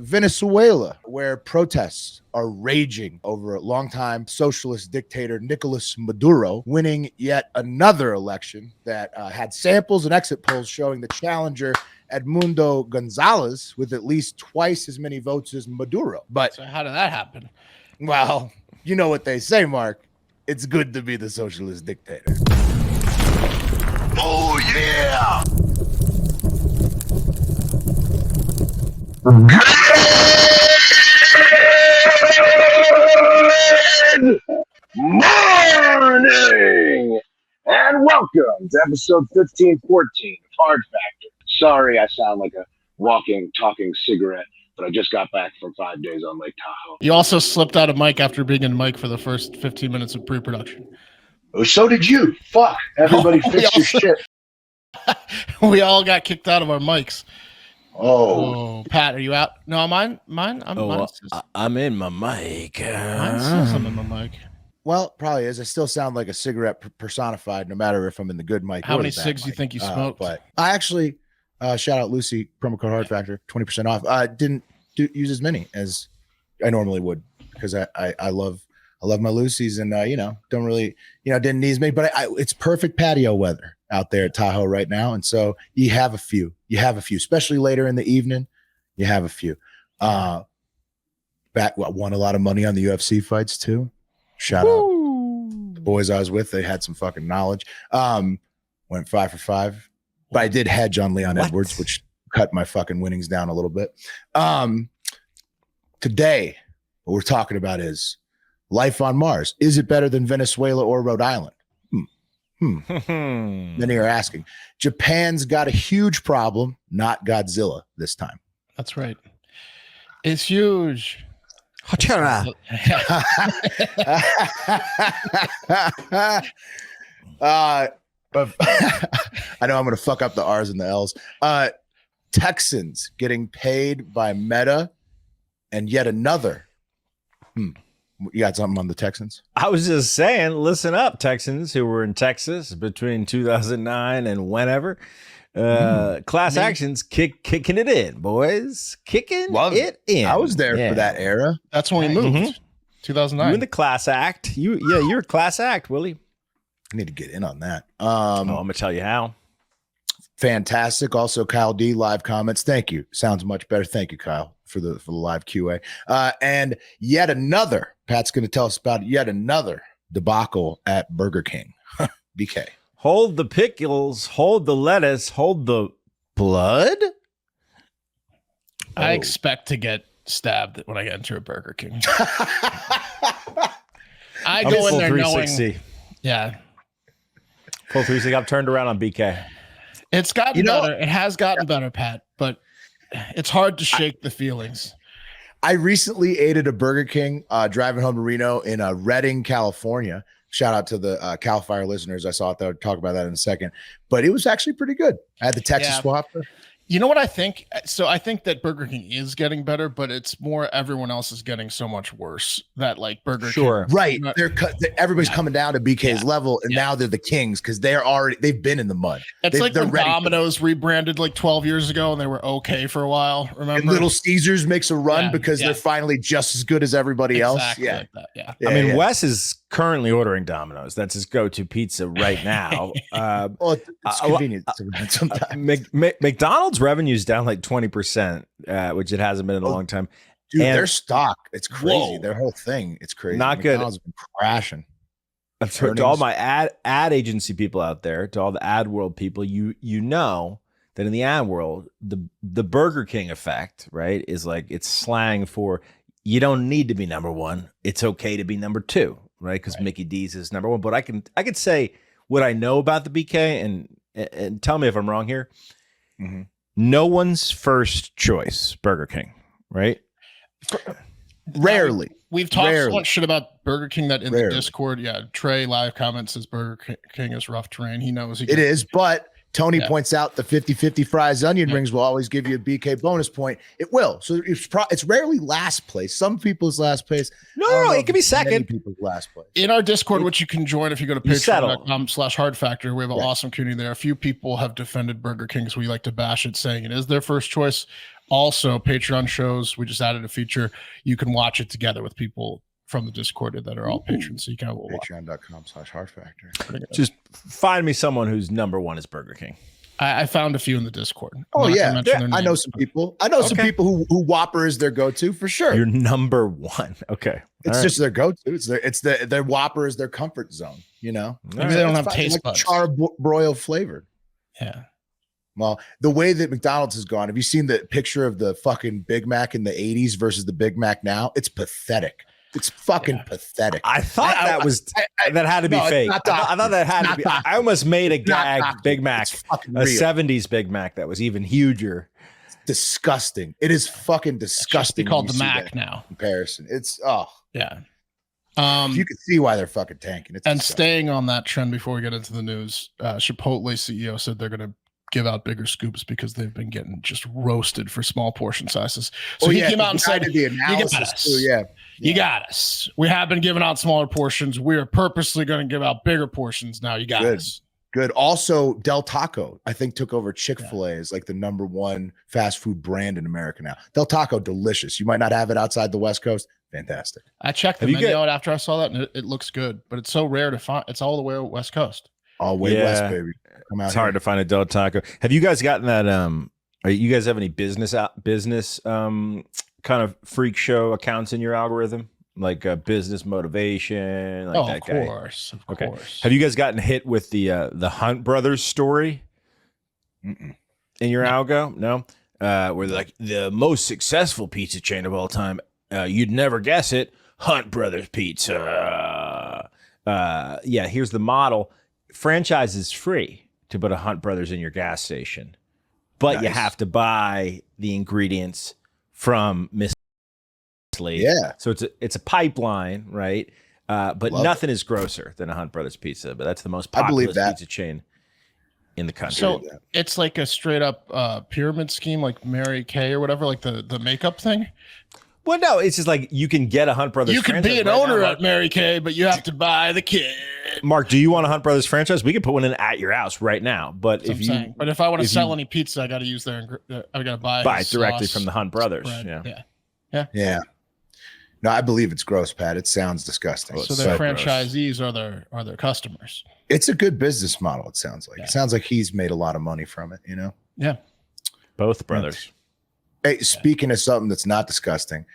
Venezuela, where protests are raging over a longtime socialist dictator Nicolas Maduro winning yet another election that had samples and exit polls showing the challenger Edmundo Gonzalez with at least twice as many votes as Maduro. But so how did that happen? Well, you know what they say, Mark. It's good to be the socialist dictator. Oh, yeah! Good morning! And welcome to episode 1514 of Hard Factor. Sorry I sound like a walking, talking cigarette, but I just got back from 5 days on Lake Tahoe. You also slipped out of mic after being in mic for the first 15 minutes of pre-production. Oh, so did you. Fuck. Everybody fix your shit. We all got kicked out of our mics. Oh, Pat, are you out? No, mine. I'm in my mic. Mine says I'm in my mic. Well, it probably is. I still sound like a cigarette personified, no matter if I'm in the good mic. How or many the bad cigs do you mic. think you smoked? But I actually, shout out Lucy, promo code Hard Factor, 20% off. I didn't use as many as I normally would because I love my Lucy's and don't really didn't need as many. But it's perfect patio weather out there at Tahoe right now, and so you have a few, especially later in the evening. You have a few. Won a lot of money on the UFC fights too. Shout out the boys I was with. They had some fucking knowledge. Went 5 for 5, but I did hedge on Leon Edwards, which cut my fucking winnings down a little bit. Today, what we're talking about is life on Mars. Is it better than Venezuela or Rhode Island? Many are asking. Japan's got a huge problem, not Godzilla this time. That's right. It's huge. Hachara. But I know I'm going to fuck up the R's and the L's. Texans getting paid by Meta and yet another. You got something on the Texans? I was just saying, listen up, Texans who were in Texas between 2009 and whenever. Class actions kicking it in, boys. Kicking it in. I was there for that era. That's when we moved. 2009. You in the class act. You're a class act, Willie. I need to get in on that. I'm gonna tell you how. Fantastic. Also, Kyle D live comments. Thank you. Sounds much better. Thank you, Kyle, for the live QA. And yet another. Pat's going to tell us about yet another debacle at Burger King. BK. Hold the pickles. Hold the lettuce. Hold the blood. I expect to get stabbed when I enter a Burger King. I go in there knowing. Yeah. Full 360. I've turned around on BK. It's gotten better. It has gotten better, Pat, but it's hard to shake the feelings. I recently ate at a Burger King driving home to Reno in Redding, California. Shout out to the Cal Fire listeners. I saw it. I'll talk about that in a second. But it was actually pretty good. I had the Texas Whopper. You know what I think? So I think that Burger King is getting better, but it's more everyone else is getting so much worse that like Burger King. Right. Everybody's coming down to BK's level, and now they're the kings because they've been in the mud. It's like when Domino's rebranded like 12 years ago and they were okay for a while. Remember? And Little Caesars makes a run because they're finally just as good as everybody else. Yeah. Like that, yeah. I mean, Wes is currently ordering Domino's. That's his go-to pizza right now. Well, it's convenient sometimes. McDonald's revenue is down like 20%, which it hasn't been in a long time. Dude, their stock, it's crazy. Their whole thing, it's crazy. Not McDonald's good. Been crashing. To all my ad agency people out there, to all the ad world people, you know that in the ad world, the Burger King effect, right, is like it's slang for you don't need to be number one. It's okay to be number two, right? Because Mickey D's is number one. But I could say what I know about the BK and tell me if I'm wrong here. Mm-hmm. No one's first choice, Burger King, right? Rarely. We've talked so much shit about Burger King that in the Discord, Trey live comments says Burger King is rough terrain. He knows it is, but Tony points out the 50-50 fries onion rings will always give you a BK bonus point. It will. So it's rarely last place. Some people's last place. No, it could be second. People's last place. In our Discord, which you can join if you go to patreon.com/hardfactor, we have an awesome community there. A few people have defended Burger King, so we like to bash it, saying it is their first choice. Also, Patreon shows, we just added a feature. You can watch it together with people from the Discord that are all patrons. So you can have a watch. Patreon.com/heartfactor. Just find me someone whose number one is Burger King. I found a few in the Discord. Oh yeah, I know some people. I know some people who Whopper is their go-to for sure. Your number one. Okay, it's just their go-to. It's their Whopper is their comfort zone. You know, maybe they don't have taste buds. Charbroil flavored. Yeah. Well, the way that McDonald's has gone. Have you seen the picture of the fucking Big Mac in the '80s versus the Big Mac now? It's pathetic. It's fucking pathetic. I thought that had to be fake. I thought that had to be. I almost made a gag Big Mac, a 70s Big Mac that was even huger. It's disgusting. It is fucking disgusting. It's called the Mac now. Comparison. It's yeah. You can see why they're fucking tanking. It's and disgusting. Staying on that trend before we get into the news, Chipotle CEO said they're going to give out bigger scoops because they've been getting just roasted for small portion sizes. So he came out and said, the analysis too. Yeah. You got us. We have been giving out smaller portions. We are purposely going to give out bigger portions now. You got us. Good. Also, Del Taco, I think, took over Chick-fil-A as like the number one fast food brand in America now. Del Taco, delicious. You might not have it outside the West Coast. Fantastic. I checked the menu out after I saw that, and it looks good, but it's so rare to find. It's all the way West Coast. All way west, baby. It's hard to find a Del Taco. Have you guys gotten that? You guys have any business kind of freak show accounts in your algorithm, like business motivation? Like that guy? Of course. Have you guys gotten hit with the Hunt Brothers story in your algo? No, where they're like the most successful pizza chain of all time. You'd never guess it. Hunt Brothers Pizza. Yeah, here's the model. Franchise is free to put a Hunt Brothers in your gas station, but you have to buy the ingredients from Miss Lee. Yeah. So it's a pipeline, right? But nothing is grosser than a Hunt Brothers pizza. But that's the most popular pizza chain in the country. So it's like a straight up pyramid scheme, like Mary Kay or whatever, like the makeup thing. Well, no, it's just like you can get a Hunt Brothers. You can be an owner at Mary Kay, but you have to buy the kid. Mark, do you want a Hunt Brothers franchise? We can put one in at your house right now. But if I want to sell any pizza, I got to use I got to buy it directly from the Hunt Brothers. Yeah. No, I believe it's gross, Pat. It sounds disgusting. So their franchisees are their customers. It's a good business model. It sounds like. It sounds like he's made a lot of money from it. You know. Yeah. Both brothers. Hey, speaking of something that's not disgusting,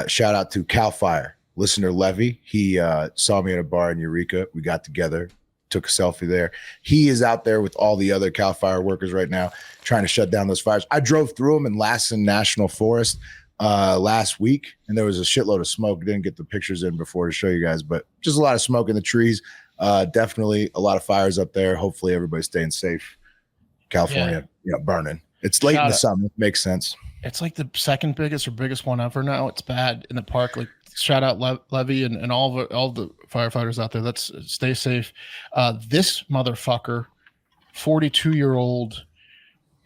shout out to Cal Fire. Listener Levy, he saw me at a bar in Eureka. We got together, took a selfie there. He is out there with all the other Cal Fire workers right now trying to shut down those fires. I drove through them in Lassen National Forest last week, and there was a shitload of smoke. Didn't get the pictures in before to show you guys, but just a lot of smoke in the trees. Definitely a lot of fires up there. Hopefully everybody's staying safe. California, burning. It's late in the summer. Makes sense. It's like the second biggest or biggest one ever now. It's bad in the park. Like shout out Levy and all the firefighters out there. Let's stay safe. This motherfucker, 42-year-old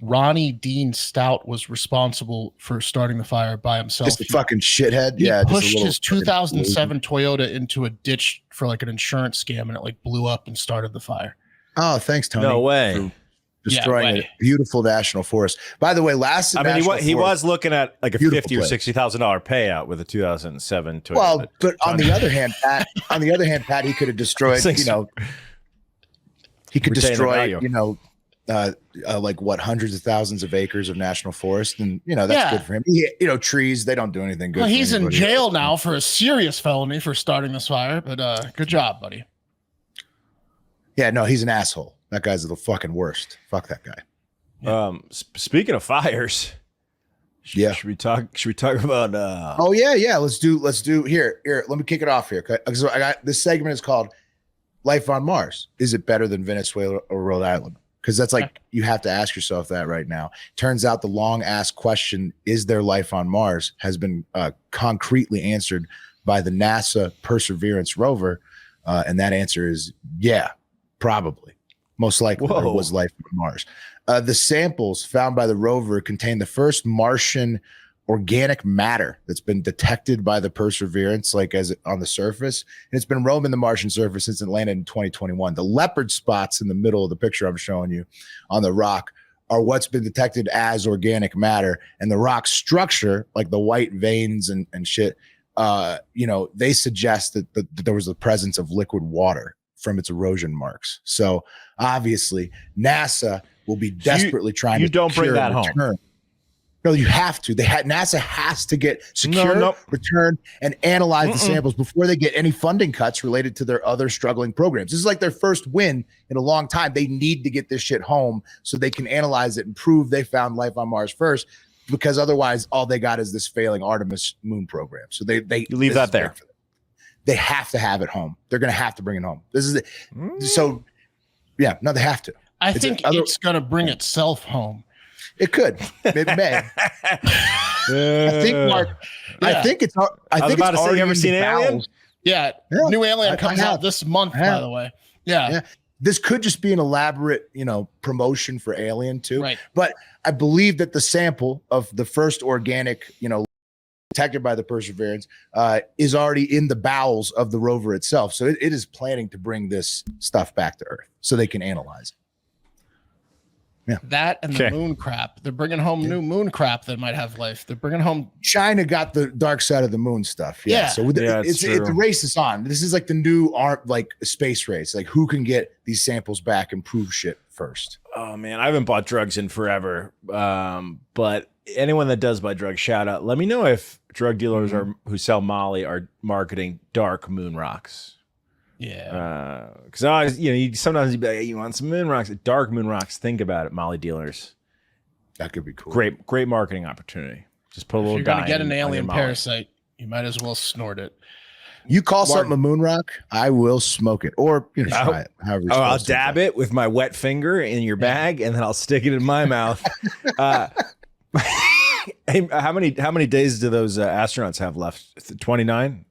Ronnie Dean Stout, was responsible for starting the fire by himself. Just a fucking shithead. He pushed his 2007 Toyota into a ditch for like an insurance scam, and it like blew up and started the fire. Oh, thanks, Tony. No way. Destroying a beautiful national forest. By the way, he was looking at like a $50,000 or $60,000 payout with a 2007 Toyota. Well, but on the other hand, Pat, he could have destroyed. He could destroy. Like hundreds of thousands of acres of national forest, and that's good for him. Trees, they don't do anything good. Well, he's in jail now for a serious felony for starting this fire. But good job, buddy. Yeah, no, he's an asshole. That guy's the fucking worst. Fuck that guy. Yeah. Speaking of fires, should we talk about? Oh yeah. Let's do here. Let me kick it off here. Okay, so I got this segment is called "Life on Mars." Is it better than Venezuela or Rhode Island? Because that's like you have to ask yourself that right now. Turns out the long asked question, "Is there life on Mars?" has been concretely answered by the NASA Perseverance rover, and that answer is yeah, probably. Most likely there was life on Mars. The samples found by the rover contain the first Martian organic matter that's been detected by the Perseverance, like as on the surface. And it's been roaming the Martian surface since it landed in 2021. The leopard spots in the middle of the picture I'm showing you on the rock are what's been detected as organic matter, and the rock structure, like the white veins and shit, they suggest that there was the presence of liquid water from its erosion marks. So obviously NASA will be desperately trying to don't bring that home. No, you have to. NASA has to get secure, return, and analyze the samples before they get any funding cuts related to their other struggling programs. This is like their first win in a long time. They need to get this shit home so they can analyze it and prove they found life on Mars first, because otherwise all they got is this failing Artemis moon program. So they you leave that there. They have to have it home. They're going to have to bring it home. This is it. So yeah, no, they have to. I think it's going to bring itself home. It could. It may. I think, Mark. Yeah. I think it's. I think about to say, you ever seen Alien? Yeah, new Alien comes out this month, by the way. Yeah. This could just be an elaborate, promotion for Alien too. Right. But I believe that the sample of the first organic, detected by the Perseverance, is already in the bowels of the rover itself. So it is planning to bring this stuff back to Earth so they can analyze it. Yeah. That and the moon crap. They're bringing home new moon crap that might have life. They're bringing home. China got the dark side of the moon stuff. Yeah. So the race is on. This is like the new space race. Like, who can get these samples back and prove shit first? Oh man, I haven't bought drugs in forever. But anyone that does buy drugs, shout out. Let me know if drug dealers who sell Molly are marketing dark moon rocks. Yeah, because you sometimes be like, hey, you want some moon rocks, dark moon rocks. Think about it, Molly dealers. That could be cool. Great marketing opportunity. Just put a little. If you're gonna get an alien parasite, you might as well snort it. You call something a moon rock, I will smoke it, or try it. However, I'll dab it with my wet finger in your bag, and then I'll stick it in my mouth. Hey, how many days do those astronauts have left? 29.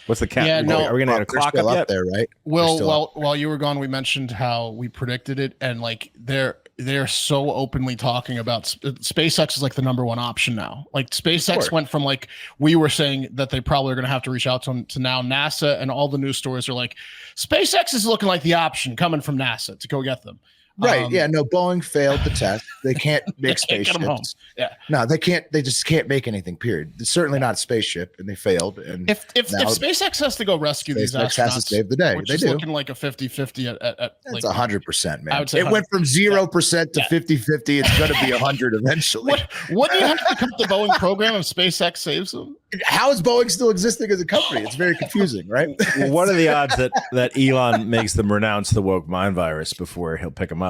What's the count? Yeah, are we gonna get a clock up yet? There, right? Well, while you were gone, we mentioned how we predicted it, and like they're so openly talking about SpaceX is like the number one option now. Like SpaceX went from like we were saying that they probably are going to have to reach out to them to now NASA, and all the news stories are like SpaceX is looking like the option coming from NASA to go get them. Right. No, Boeing failed the test. They can't make spaceships. Yeah. No, they can't. They just can't make anything, period. It's certainly not a spaceship, and they failed. And if SpaceX has to go rescue these astronauts, has to save the day. Which they is do. Looking like a 50-50 at That's 100%, man. I would say it went from 0% to 50-50. It's going to be 100 eventually. What do you have to cut the Boeing program if SpaceX saves them? How is Boeing still existing as a company? It's very confusing, right? Well, what are the odds that Elon makes them renounce the woke mind virus before he'll pick them up?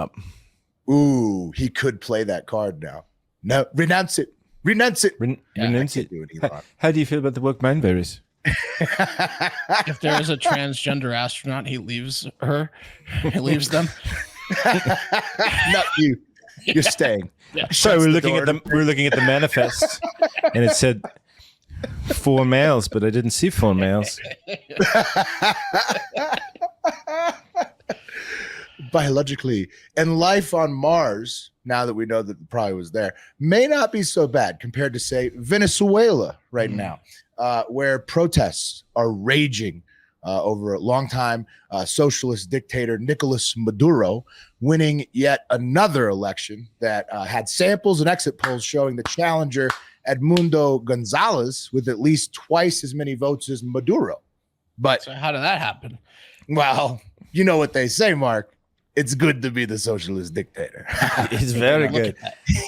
Ooh, he could play that card now. No, renounce it. Renounce it. Renounce it. How do you feel about the woke mind virus? If there is a transgender astronaut, he leaves her. He leaves them. Not you. You're staying. Yeah. Sorry, we're looking at the manifest, and it said 4 males, but I didn't see 4 males. Biologically, and life on Mars, now that we know that it probably was there, may not be so bad compared to, say, Venezuela right now, where protests are raging over a long-time socialist dictator Nicolas Maduro winning yet another election that had samples and exit polls showing the challenger Edmundo Gonzalez with at least twice as many votes as Maduro. But so how did that happen? Well, you know what they say, Mark. It's good to be the socialist dictator. It's very good.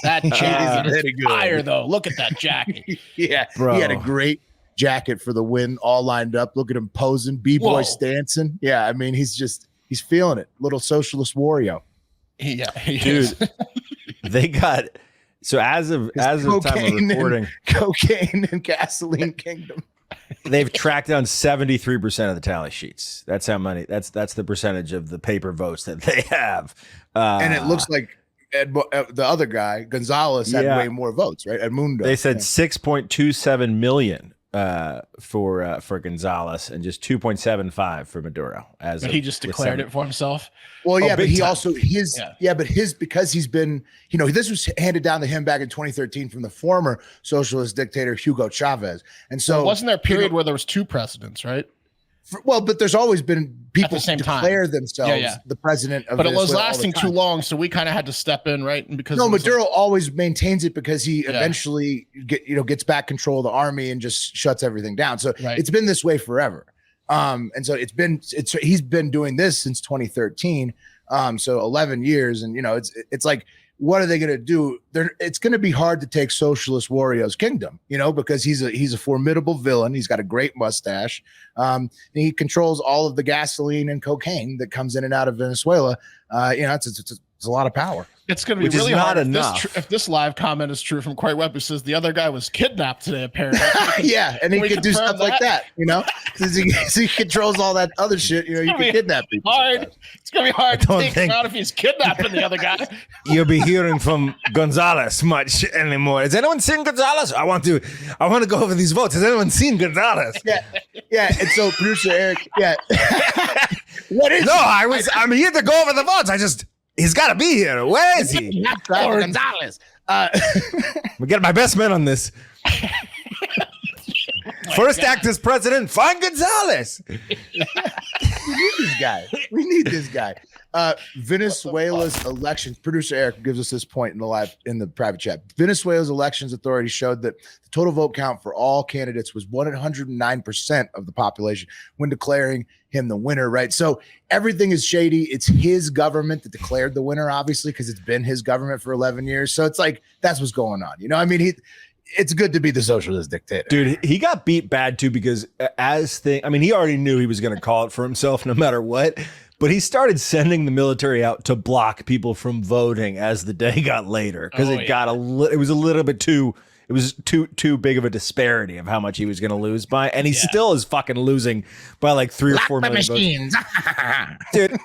That jacket is fire, though. Look at that jacket. Yeah, bro. He had a great jacket for the win, all lined up. Look at him posing, b-boy stancing. Yeah, I mean, he's feeling it. Little socialist warrior. Yeah, dude. They got as of time of recording, cocaine and gasoline kingdom. They've tracked down 73% of the tally sheets. That's how many. That's the percentage of the paper votes that they have. And it looks like the other guy, Gonzalez, had way more votes, right? Edmundo. They said 6.27 million for Gonzalez and just 2.75 for Maduro. But he just declared it for himself. Well, yeah, but he also because he's been, this was handed down to him back in 2013 from the former socialist dictator Hugo Chavez, and so wasn't there a period where there was 2 presidents, right? Well, but there's always been people the same declare time. themselves the president of but it was Venezuela all the lasting time. too long, so we kind of had to step in, right? And because Maduro always maintains it because he eventually gets back control of the army and just shuts everything down. So it's been this way forever. And so he's been doing this since 2013. So 11 years, and it's like, what are they going to do? It's going to be hard to take Socialist Wario's kingdom, because he's a formidable villain. He's got a great mustache. And he controls all of the gasoline and cocaine that comes in and out of Venezuela. It's a lot of power. It's going to be really hard if this live comment is true from Quite Web, who says the other guy was kidnapped today, apparently. And he could do stuff like that, since he controls all that other shit. You can kidnap people. It's going to be hard to take him out if he's kidnapping the other guy. You'll be hearing from Gonzalez much anymore. Has anyone seen Gonzalez? I want to go over these votes. Has anyone seen Gonzalez? Yeah. And so producer Eric, what is? No, I'm here to go over the votes. He's got to be here. Where is he? Gonzalez. We get my best man on this. First act as president, find Gonzalez. We need this guy. Venezuela's elections. Producer Eric gives us this point in the private chat. Venezuela's elections authority showed that the total vote count for all candidates was 109% of the population when declaring him the winner, right? So everything is shady. It's his government that declared the winner, obviously, because it's been his government for 11 years. So it's like, that's what's going on. It's good to be the socialist dictator. Dude, he got beat bad too because he already knew he was going to call it for himself no matter what. But he started sending the military out to block people from voting as the day got later because it was a little bit too. It was too big of a disparity of how much he was going to lose by, and he still is fucking losing by like 3 or 4 million votes. Dude,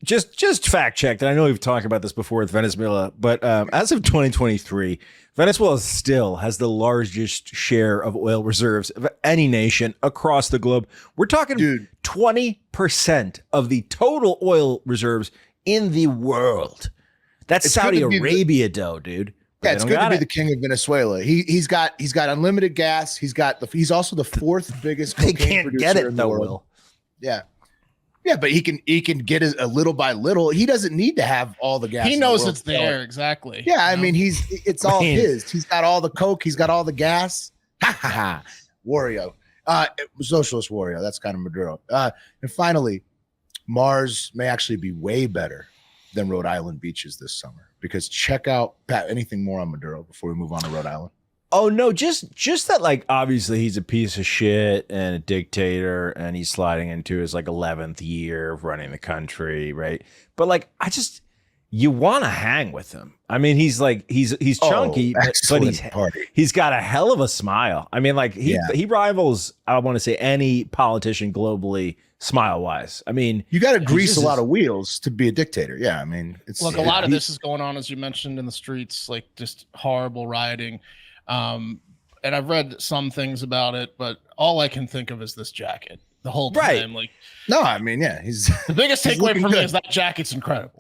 just fact checked. And I know we've talked about this before with Venezuela, but as of 2023, Venezuela still has the largest share of oil reserves of any nation across the globe. We're talking 20% of the total oil reserves in the world. That's Saudi Arabia, dude. Yeah, it's good to be the king of Venezuela. He's got unlimited gas. He's also the 4th biggest cocaine producer in the world. Yeah, but he can get it a little by little. He doesn't need to have all the gas. He knows it's there, exactly. Yeah, it's all his. He's got all the coke. He's got all the gas. Wario, socialist Wario. That's kind of Maduro. And finally, Mars may actually be way better than Rhode Island beaches this summer. Because check out, Pat, anything more on Maduro before we move on to Rhode Island? Oh, no, just that, like, obviously he's a piece of shit and a dictator and he's sliding into his, like, 11th year of running the country, right? But, like, you want to hang with him. He's chunky, but he's got a hell of a smile. He rivals, I want to say, any politician globally smile-wise. You got to grease a lot of wheels to be a dictator. Yeah, a lot of this is going on, as you mentioned, in the streets, like just horrible rioting. And I've read some things about it, but all I can think of is this jacket the whole time. Right. He's the biggest takeaway for me is that jacket's incredible.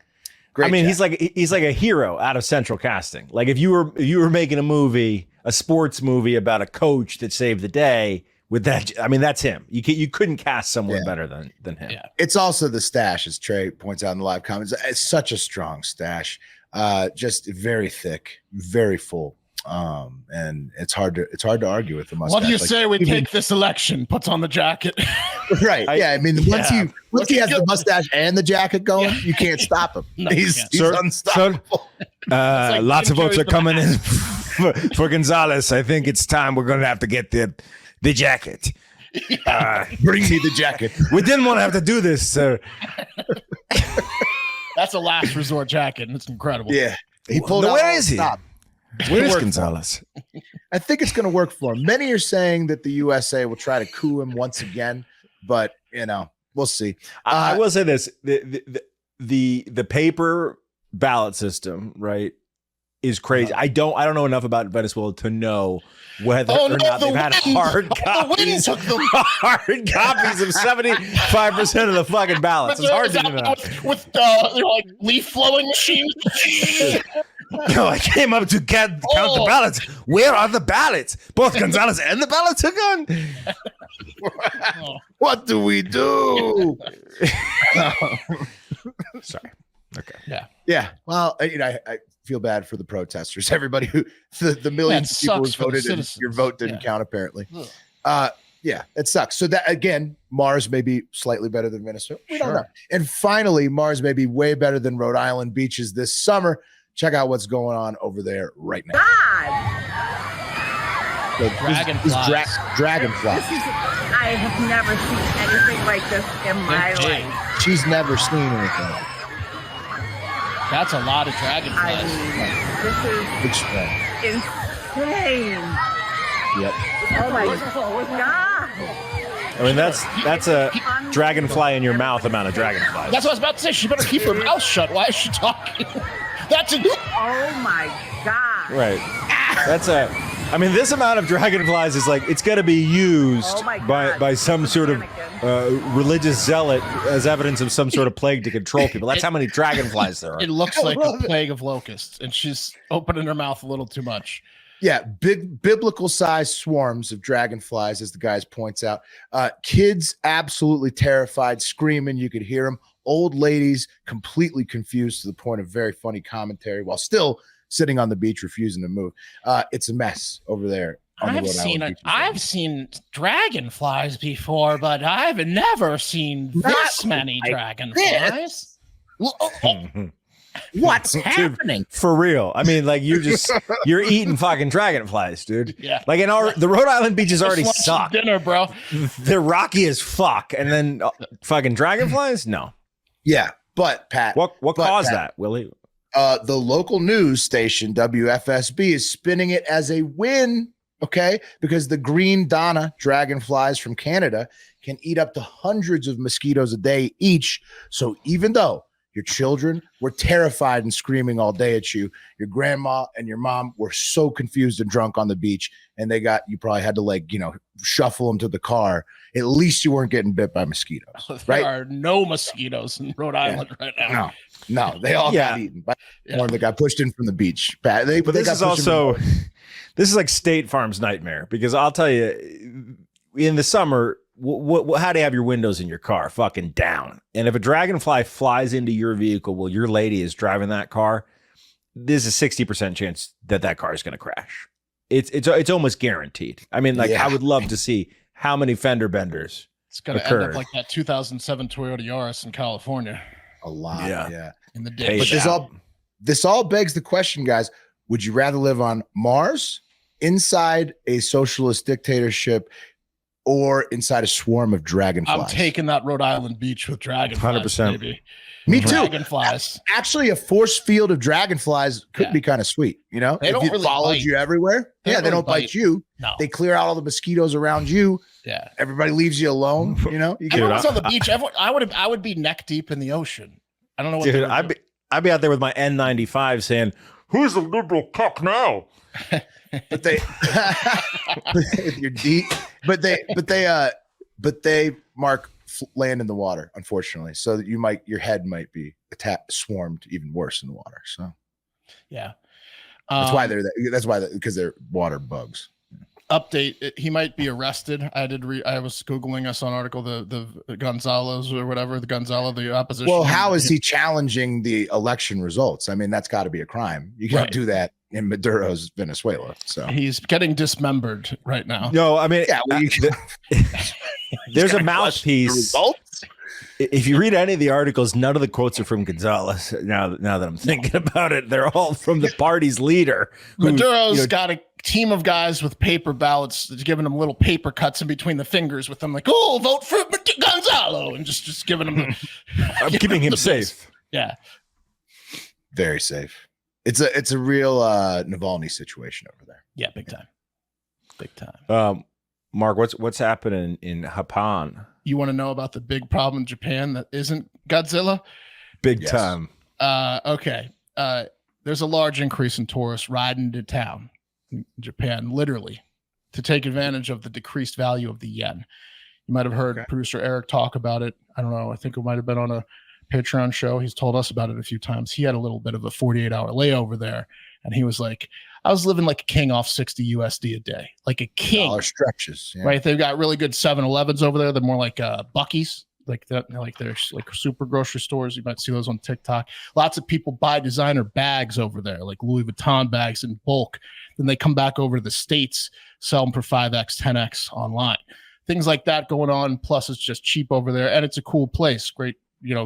Great jacket. he's like a hero out of central casting. Like if you were making a sports movie about a coach that saved the day with that, that's him. You couldn't cast someone better than him. Yeah. It's also the stash, as Trey points out in the live comments. It's such a strong stash, just very thick, very full. And it's hard to argue with the mustache. What do you say we take this election? Puts on the jacket. Right. Once he has the mustache and the jacket going, you can't stop him. No, he's unstoppable. Lots of votes are coming in for Gonzalez. I think it's time we're going to have to get the jacket. Bring me the jacket. We didn't want to have to do this, sir. That's a last resort jacket, and it's incredible. Yeah. He pulled out. Where is he? Top. Where is Gonzalez? I think it's going to work for him. Many are saying that the USA will try to coup him once again, but we'll see. I will say this: the paper ballot system, right, is crazy. I don't know enough about Venezuela to know whether or not they've had hard copies of 75% of the fucking ballots. It's hard to know with leaf flowing machines. No, I came up to count the ballots. Where are the ballots? Both Gonzalez and the ballots are gone. What do we do? Sorry. Okay. Yeah. Well, I feel bad for the protesters. Everybody who the millions of people who voted and your vote didn't count apparently. Yeah, it sucks. So that again, Mars may be slightly better than Venezuela. We don't know. And finally, Mars may be way better than Rhode Island beaches this summer. Check out what's going on over there right now. So Dragonflies. Dragonflies. I have never seen anything like this in my life. She's never seen anything. That's a lot of dragonflies. I mean, this is insane. Yep. Oh my God. I mean, that's a dragonfly in your mouth amount of dragonflies. That's what I was about to say. She better keep her mouth shut. Why is she talking? That's a. Oh my God. Right. I mean, this amount of dragonflies is like, it's going to be used by some sort of religious zealot as evidence of some sort of plague to control people. That's how many dragonflies there are. It looks like a plague of locusts, and she's opening her mouth a little too much. Yeah, big biblical sized swarms of dragonflies, as the guys points out. Kids absolutely terrified, screaming. You could hear them. Old ladies completely confused to the point of very funny commentary while still sitting on the beach, refusing to move. It's a mess over there. I've seen dragonflies before, but I've never seen this many dragonflies. What's happening? Dude, for real. I mean, like you're eating fucking dragonflies, dude. Yeah. Like the Rhode Island beaches already suck. Dinner, bro. They're rocky as fuck. And then fucking dragonflies? No. Yeah. But Pat, what caused that, Willie? The local news station, WFSB, is spinning it as a win. Okay. Because the green Donna dragonflies from Canada can eat up to hundreds of mosquitoes a day each. So even though your children were terrified and screaming all day at you, your grandma and your mom were so confused and drunk on the beach, and you probably had to shuffle them to the car. At least you weren't getting bit by mosquitoes. There are no mosquitoes in Rhode Island right now. No, they all got eaten by one that got pushed in from the beach. But this is like State Farm's nightmare, because I'll tell you, in the summer, how do you have your windows in your car? Fucking down. And if a dragonfly flies into your vehicle while your lady is driving that car, there's a 60% chance that car is going to crash. It's almost guaranteed. I mean, I would love to see how many fender benders. It's going to end up like that 2007 Toyota Yaris in California. A lot, yeah. In the day. But this all begs the question, guys. Would you rather live on Mars, inside a socialist dictatorship, or inside a swarm of dragonflies? I'm taking that Rhode Island beach with dragonflies. 100%. Baby. Me too. Dragonflies. Actually, a force field of dragonflies could be kind of sweet. They don't if it followed you everywhere. They don't bite you. No. They clear out all the mosquitoes around you. Yeah. Everybody leaves you alone. Everyone was on the beach. I would be neck deep in the ocean. I don't know what. Dude, I'd be out there with my N95 saying, "Who's the liberal cuck now?" But they, you're deep. But they land in the water, unfortunately, so that your head might be swarmed even worse in the water. So, yeah, that's why because they're water bugs. Update: he might be arrested. I was googling. I saw an article. The Gonzalez or whatever, the opposition. Well, how is he challenging the election results? I mean, that's got to be a crime. You can't do that in Maduro's Venezuela. So he's getting dismembered right now. No, I mean, there's a mouthpiece. If you read any of the articles, none of the quotes are from Gonzalez. Now that I'm thinking about it, they're all from the party's leader. Maduro's got a team of guys with paper ballots, giving them little paper cuts in between the fingers with them, like, "Oh, vote for Gonzalo," and just giving them. I'm keeping him safe. Yeah, very safe. It's a real Navalny situation over there. Yeah, big time. Mark, what's happening in Japan? You want to know about the big problem in Japan that isn't Godzilla? Big time. Okay. There's a large increase in tourists riding into town in Japan, literally, to take advantage of the decreased value of the yen. You might have heard producer Eric talk about it. I don't know. I think it might have been on a Patreon show. He's told us about it a few times. He had a little bit of a 48-hour layover there, and he was like, I was living like a king off 60 USD a day, like a king. Dollar stretches, yeah. Right? They've got really good 7-Elevens over there. They're more like Buc-ee's, like that, like they're like super grocery stores. You might see those on TikTok. Lots of people buy designer bags over there, like Louis Vuitton bags in bulk. Then they come back over to the States, sell them for 5x, 10x online. Things like that going on. Plus, it's just cheap over there, and it's a cool place. Great,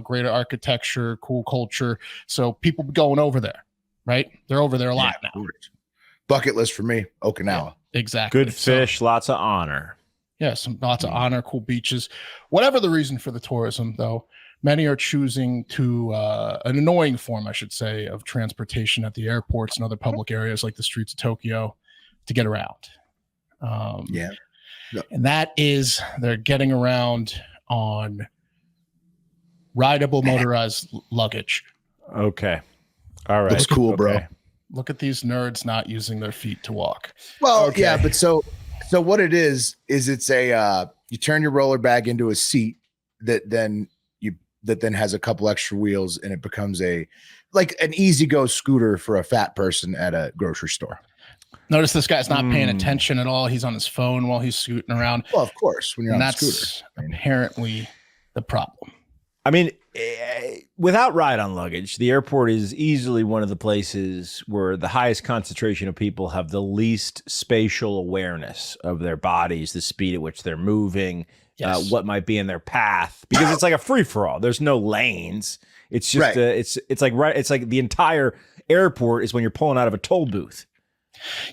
great architecture, cool culture. So people going over there, right? They're over there a lot now. Bucket list for me, Okinawa. Yeah, exactly. Good fish, lots of honor. Yeah, lots of honor, cool beaches. Whatever the reason for the tourism, though, many are choosing to an annoying form, I should say, of transportation at the airports and other public areas like the streets of Tokyo to get around. And that is they're getting around on rideable motorized luggage. Okay. All right. Looks cool, bro. Look at these nerds not using their feet to walk. Well, yeah, but so what it is it's a you turn your roller bag into a seat that then has a couple extra wheels, and it becomes like an easy go scooter for a fat person at a grocery store. Notice this guy's not paying attention at all. He's on his phone while he's scooting around. Well, of course, when you're on a scooter. That's inherently the problem. I mean, without ride-on luggage, the airport is easily one of the places where the highest concentration of people have the least spatial awareness of their bodies, the speed at which they're moving, what might be in their path, because it's like a free-for-all. There's no lanes. It's just it's like the entire airport is when you're pulling out of a toll booth.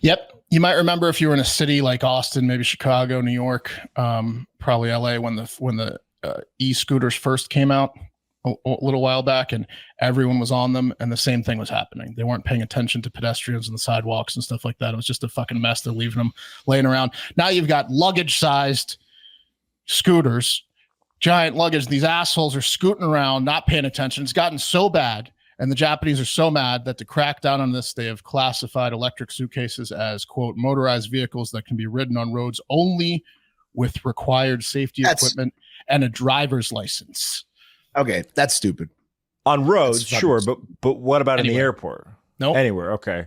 Yep. You might remember if you were in a city like Austin, maybe Chicago, New York, probably LA, when the e-scooters first came out a little while back, and everyone was on them, and the same thing was happening. They weren't paying attention to pedestrians and the sidewalks and stuff like that. It was just a fucking mess. They're leaving them laying around. Now you've got luggage-sized scooters, giant luggage. These assholes are scooting around, not paying attention. It's gotten so bad. And the Japanese are so mad that to crack down on this, they have classified electric suitcases as, quote, motorized vehicles that can be ridden on roads only with required safety equipment and a driver's license. Okay, that's stupid. On roads, sure, but what about Anywhere. in the airport? No, nope. Anywhere, okay.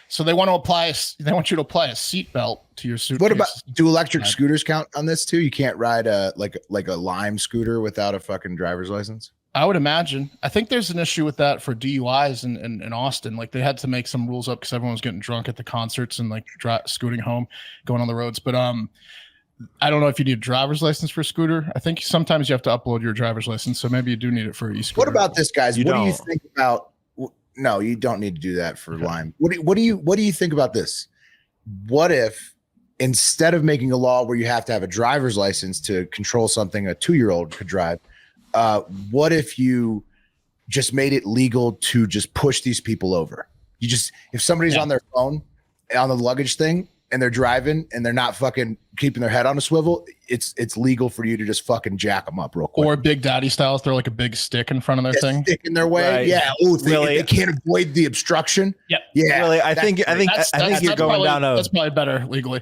So they want to apply. They want you to apply a seatbelt to your suitcase. What about, do electric scooters count on this too? You can't ride a Lime scooter without a fucking driver's license. I would imagine. I think there's an issue with that for DUIs in Austin. Like they had to make some rules up because everyone was getting drunk at the concerts and like scooting home, going on the roads. But I don't know if you need a driver's license for a scooter. I think sometimes you have to upload your driver's license, so maybe you do need it for e-scooter. What about this, guys? What do you think about? No, you don't need to do that for Lime. What do you think about this? What if instead of making a law where you have to have a driver's license to control something a 2-year-old could drive, what if you just made it legal to just push these people over? If somebody's on their phone on the luggage thing and they're driving and they're not fucking keeping their head on a swivel, it's legal for you to just fucking jack them up real quick. Or Big Daddy style, throw like a big stick in front of their thing. Stick in their way. Right. Yeah. Oh, they can't avoid the obstruction. Yep. Yeah. Really, I think you're going down that's probably better legally.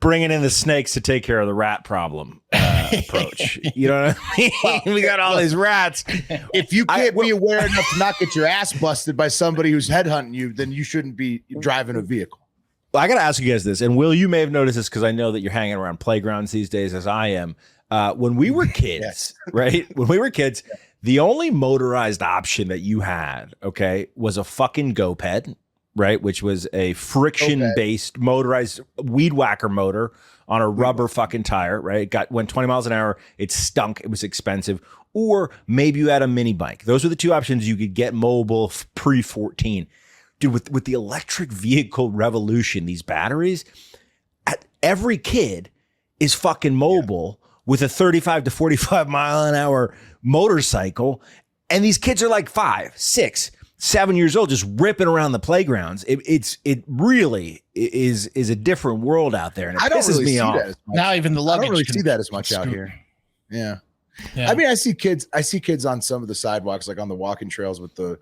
Bringing in the snakes to take care of the rat problem approach. You know what I mean? Well, we got all these rats. If you can't be aware enough to not get your ass busted by somebody who's headhunting you, then you shouldn't be driving a vehicle. Well, I got to ask you guys this, and Will, you may have noticed this because I know that you're hanging around playgrounds these days, as I am. When we were kids, right? When we were kids, the only motorized option that you had, okay, was a fucking GoPed, right? Which was a friction-based motorized weed whacker motor on a rubber fucking tire, right? Went 20 miles an hour. It stunk. It was expensive. Or maybe you had a mini bike. Those were the two options you could get mobile pre-14. Dude, with the electric vehicle revolution, these batteries, every kid is fucking mobile with a 35 to 45 mile an hour motorcycle. And these kids are like 5, 6, 7 years old, just ripping around the playgrounds. It really is a different world out there, and it pisses me off. Now even the luggage. I don't really see that as much out here. Yeah. I mean, I see kids on some of the sidewalks, like on the walking trails with the,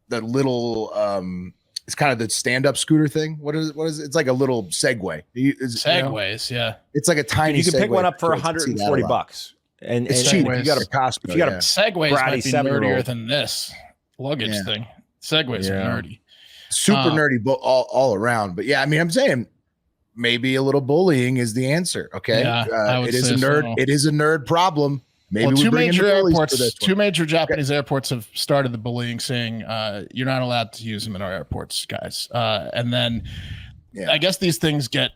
the little it's kind of the stand-up scooter thing. What is it? It's like a little Segway. Segways, yeah. It's like a tiny. You can pick Segway. one up for $140. And It's and cheap. Segways. You got a Costco. If you got a yeah. Segways bratty might be 7-year-old. nerdier than this luggage Yeah. thing. Segways are Yeah. nerdy. Super nerdy, all around. But yeah, I mean, I'm saying maybe a little bullying is the answer. Okay, Yeah, I would it is say a nerd. so. It is a nerd problem. Maybe Well, we two bring in the major bullies for airports, this two one. major Japanese airports have started the bullying, saying you're not allowed to use them in our airports, guys. And then Yeah. I guess these things get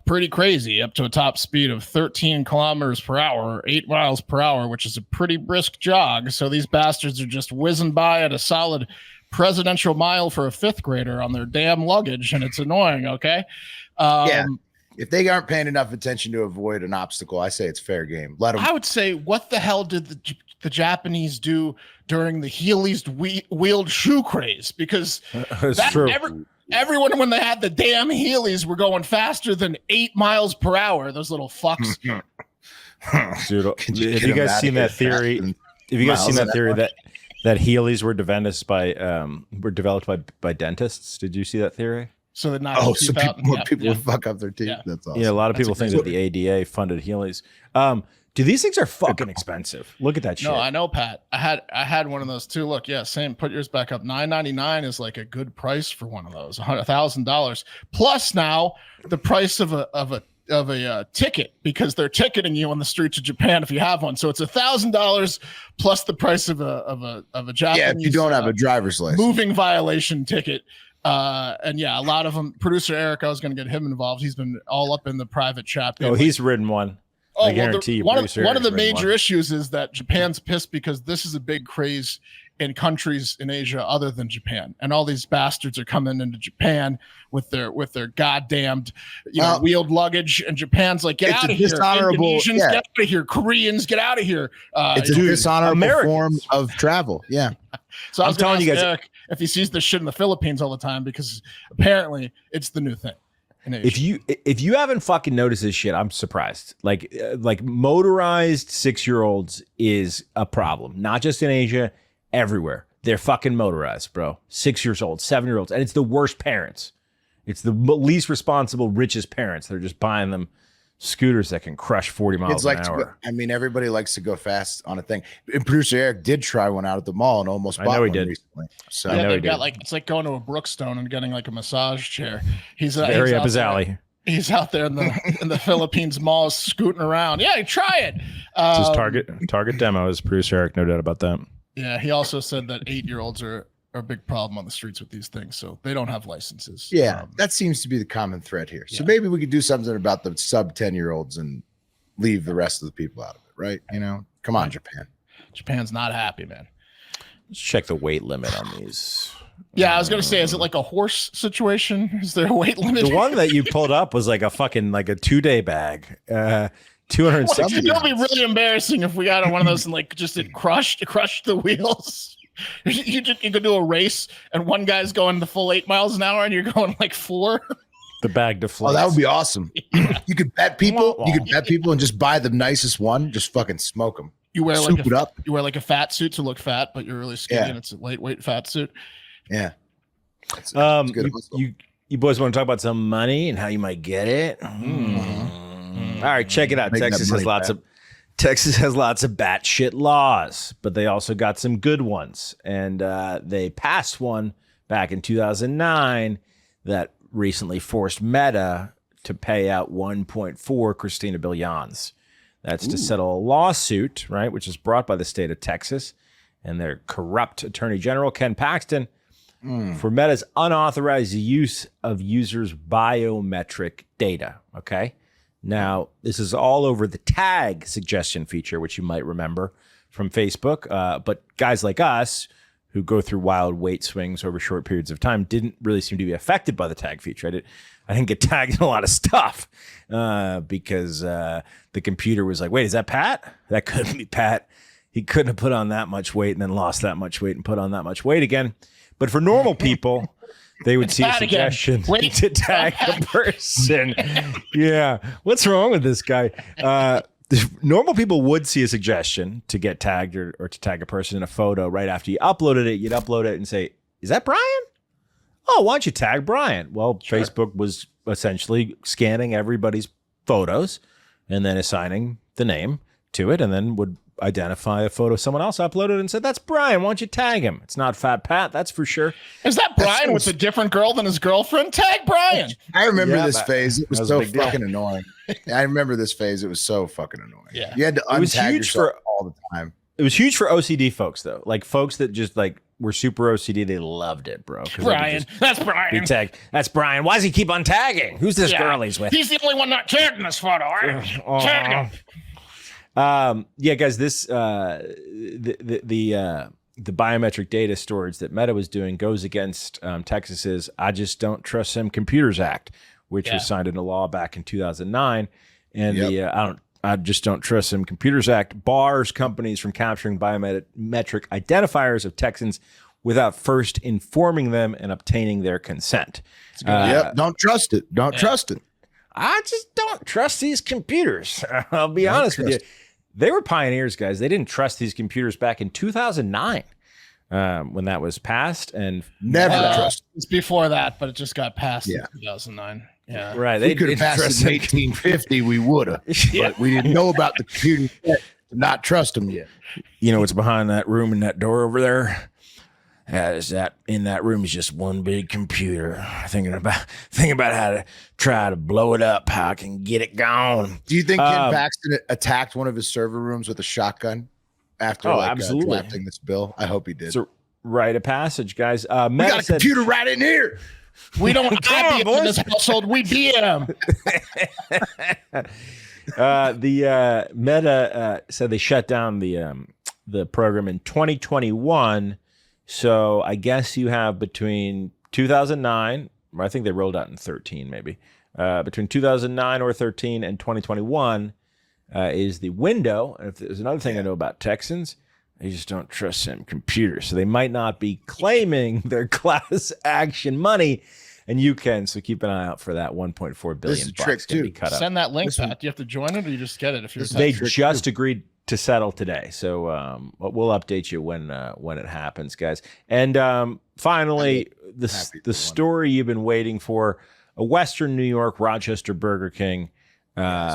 pretty crazy, up to a top speed of 13 kilometers per hour, 8 miles per hour, which is a pretty brisk jog. So these bastards are just whizzing by at a solid presidential mile for a fifth grader on their damn luggage, and it's annoying. Okay. Yeah. If they aren't paying enough attention to avoid an obstacle, I say it's fair game. Let them. I would say, what the hell did the Japanese do during the Heelys wheeled shoe craze? Because It's that true. everyone, when they had the damn Heelys, were going faster than 8 miles per hour. Those little fucks. Dude, Could you have get you them guys out seen of that here theory? faster than Have you guys seen miles that an theory hour? that Heelys were developed by dentists? Did you see that theory? So that not Oh, so people, Yeah. people would fuck up their teeth. Yeah. That's awesome. Yeah, a lot of That's people think that the ADA funded Heelys. Dude, these things are fucking expensive. Look at that shit. No, I know, Pat. I had one of those too. Look, yeah, same. Put yours back up. $9.99 is like a good price for one of those. $1,000 plus now the price of a ticket, because they're ticketing you on the streets of Japan if you have one. So it's $1,000 plus the price of a Japanese. Yeah, if you don't have a driver's license. moving violation ticket. And yeah, a lot of them. Producer Eric, I was going to get him involved. He's been all up in the private chat. Oh, he's ridden one. I guarantee you. One of producer the Eric's ridden major one. issues is that Japan's pissed because this is a big craze in countries in Asia other than Japan, and all these bastards are coming into Japan with their goddamned wheeled luggage, and Japan's like, get It's out a of here, dishonorable- Indonesians, yeah. get out of here, Koreans, get out of here. It's a Dude, dishonorable Americans. form of travel. Yeah. So I was I'm telling telling you guys- Eric if he sees this shit in the Philippines all the time, because apparently it's the new thing in Asia. If you haven't fucking noticed this shit, I'm surprised. Like motorized 6-year-olds is a problem, not just in Asia, everywhere. They're fucking motorized, bro. 6 years old, 7-year-olds, and it's the worst parents. It's the least responsible, richest parents. They're just buying them scooters that can crush 40 miles It's like, an hour. I mean, everybody likes to go fast on a thing. And producer Eric did try one out at the mall and almost I bought know he one did. recently. So I know he they've got did. it's like going to a Brookstone and getting like a massage chair. He's Very he's up out his there- alley. He's out there in the Philippines mall scooting around. Yeah, try it. It's his target demo is producer Eric, no doubt about that. Yeah, he also said that 8-year-olds are a big problem on the streets with these things, so they don't have licenses. yeah, that seems to be the common thread here. So yeah. maybe we could do something about the sub 10-year-olds and leave the rest of the people out of it, right? Come on, Japan. Japan's not happy, man. Let's check the weight limit on these. Yeah, I was gonna say, is it like a horse situation? Is there a weight limit? The one that you pulled up was like a fucking like a 2-day bag. 260. It'll be really embarrassing if we got on one of those and like just it crushed the wheels. You could do a race and one guy's going the full 8 miles an hour and you're going like 4. The bag deflates. Oh, that would be awesome. You could bet people. You could bet people and just buy the nicest one. Just fucking smoke them. You wear Soup like it up. you wear like a fat suit to look fat, but you're really skinny Yeah. and it's a lightweight fat suit. Yeah. That's a good hustle. you boys want to talk about some money and how you might get it? All right, check it out. Making that Texas money has lots back. of Texas has lots of batshit laws, but they also got some good ones. And they passed one back in 2009 that recently forced Meta to pay out 1.4 Christina billions. That's to settle a lawsuit, right, which is brought by the state of Texas and their corrupt attorney general, Ken Paxton, for Meta's unauthorized use of users' biometric data. Okay. Now, this is all over the tag suggestion feature, which you might remember from Facebook. But guys like us who go through wild weight swings over short periods of time didn't really seem to be affected by the tag feature. I didn't get tagged in a lot of stuff because the computer was like, wait, is that Pat? That couldn't be Pat. He couldn't have put on that much weight and then lost that much weight and put on that much weight again. But for normal people, they would see a Pat again. suggestion Wait. to tag a person. Yeah. What's wrong with this guy? Normal people would see a suggestion to get tagged or to tag a person in a photo right after you uploaded it. You'd upload it and say, is that Brian? Oh, why don't you tag Brian? Well, Facebook was essentially scanning everybody's photos and then assigning the name to it and then would identify a photo someone else uploaded and said, "That's Brian. Why don't you tag him?" It's not Fat Pat, that's for sure. Is that Brian with a different girl than his girlfriend? Tag Brian. I remember this phase. It was was so a big deal. fucking annoying. I remember this phase. It was so fucking annoying. Yeah. You had to It was untag huge yourself for- all the time. It was huge for OCD folks though. Like folks that just like were super OCD, they loved it, bro. 'Cause they could Brian. just That's be Brian. tagged. That's Brian. Why does he keep on tagging? Who's this girl he's with? He's the only one not tagged in this photo. Tag him. Yeah, guys, this the biometric data storage that Meta was doing goes against Texas's "I Just Don't Trust Them Computers Act," which was signed into law back in 2009, and I just don't trust them Computers Act bars companies from capturing biometric identifiers of Texans without first informing them and obtaining their consent. Don't trust it. Don't trust it. I just don't trust these computers. I'll be honest with you. They were pioneers, guys. They didn't trust these computers back in 2009 when that was passed. And Never trust. It's before that, but it just got passed Yeah. in 2009. Yeah. right, We could have passed it in 1850. We would have, but we didn't know about the computer yet to not trust them yet. You know what's behind that room and that door over there? Is that in that room is just one big computer. Thinking about how to try to blow it up, how I can get it gone. Do you think Ken Paxton attacked one of his server rooms with a shotgun after absolutely. drafting this bill? I hope he did. It's a rite of passage, guys. We got a computer right in here. We don't have in this household. We DM. The Meta said they shut down the program in 2021. So I guess you have between 2009, or I think they rolled out in 13 maybe, between 2009 or 13 and 2021 is the window. And if there's another thing I know about Texans, they just don't trust them computers. So they might not be claiming their class action money, and you can. So keep an eye out for that 1.4 billion. This is a trick, to be too. cut up. Send that link, Pat. Do you have to join it or you just get it if you're They just agreed to settle today, so we'll update you when it happens, guys. And finally, the story you've been waiting for: a Western New York Rochester Burger King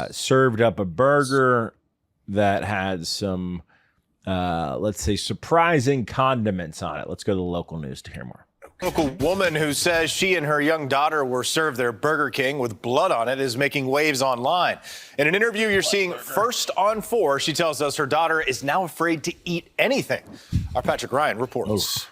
served up a burger that had some, let's say, surprising condiments on it. Let's go to the local news to hear more. Local woman who says she and her young daughter were served their Burger King with blood on it is making waves online. In an interview you're seeing first on 4, she tells us her daughter is now afraid to eat anything. Our Patrick Ryan reports.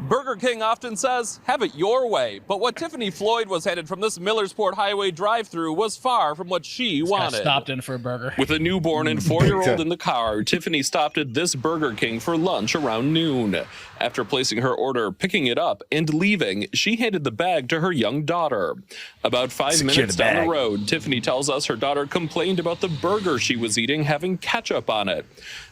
Burger King often says, have it your way. But what Tiffany Floyd was headed from this Millersport Highway drive-thru was far from what she wanted. Stopped in for a burger. With a newborn and 4-year-old in the car, Tiffany stopped at this Burger King for lunch around noon. After placing her order, picking it up, and leaving, she handed the bag to her young daughter. About 5 minutes down the road, Tiffany tells us her daughter complained about the burger she was eating having ketchup on it.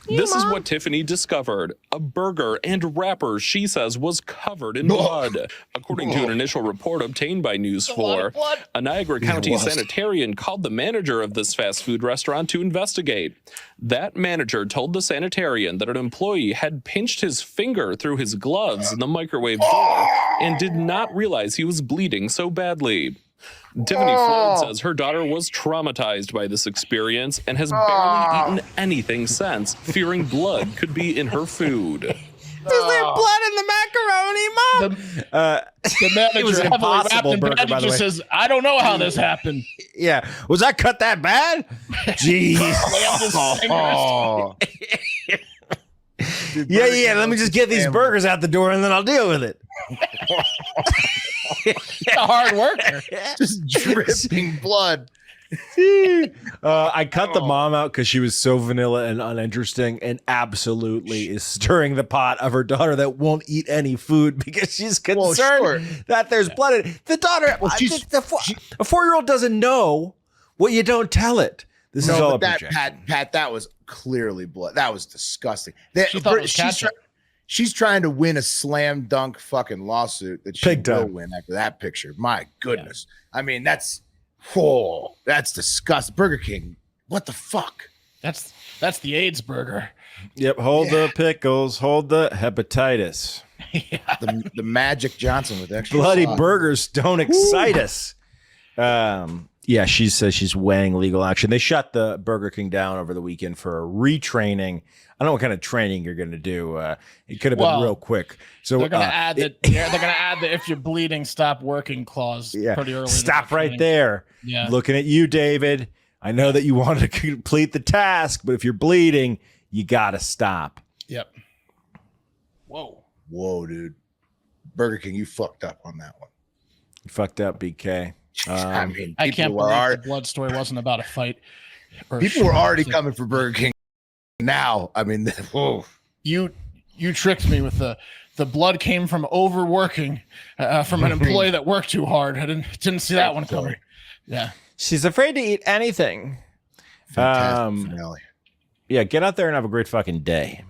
This is what Tiffany discovered. A burger and wrapper she says was covered in blood. According to an initial report obtained by News 4, a Niagara County sanitarian called the manager of this fast food restaurant to investigate. That manager told the sanitarian that an employee had pinched his finger through his gloves in the microwave door and did not realize he was bleeding so badly. Tiffany Floyd says her daughter was traumatized by this experience and has barely eaten anything since, fearing blood could be in her food. Is there blood in the macaroni, Mom? The manager It was an heavily wrapped impossible in burger, bandage by the just way. says, I don't know how this happened. Yeah. Was I cut that bad? Jeez. Yeah. Let me just get these burgers out the door and then I'll deal with it. A hard worker. Just dripping blood. I cut the mom out because she was so vanilla and uninteresting and absolutely is stirring the pot of her daughter that won't eat any food because she's concerned that there's blood in it. The daughter, a 4-year-old doesn't know what you don't tell it. This is all a that projection. Pat, that was clearly blood. That was disgusting. She thought it was ketchup. She's trying to win a slam dunk fucking lawsuit that she Big will time. win after that picture. My goodness. I mean, that's disgusting. Burger King. What the fuck? That's the AIDS burger. Yep. Hold the pickles. Hold the hepatitis. The Magic Johnson with extra Bloody sauce. burgers don't excite us. Yeah, she says she's weighing legal action. They shut the Burger King down over the weekend for a retraining. I don't know what kind of training you're going to do. It could have been real quick. So they're going to add that. They're going to add the "if you're bleeding, stop working" clause pretty early. Stop right there. Yeah. Looking at you, David. I know that you want to complete the task, but if you're bleeding, you got to stop. Yep. Whoa, dude. Burger King, you fucked up on that one. You fucked up, BK. I mean, I can't believe the blood story wasn't about a fight. People were already coming for Burger King. Now, I mean, whoa. You tricked me with the blood came from overworking from an employee that worked too hard. I didn't see that one coming. Yeah. She's afraid to eat anything. Fantastic finale. Yeah, get out there and have a great fucking day.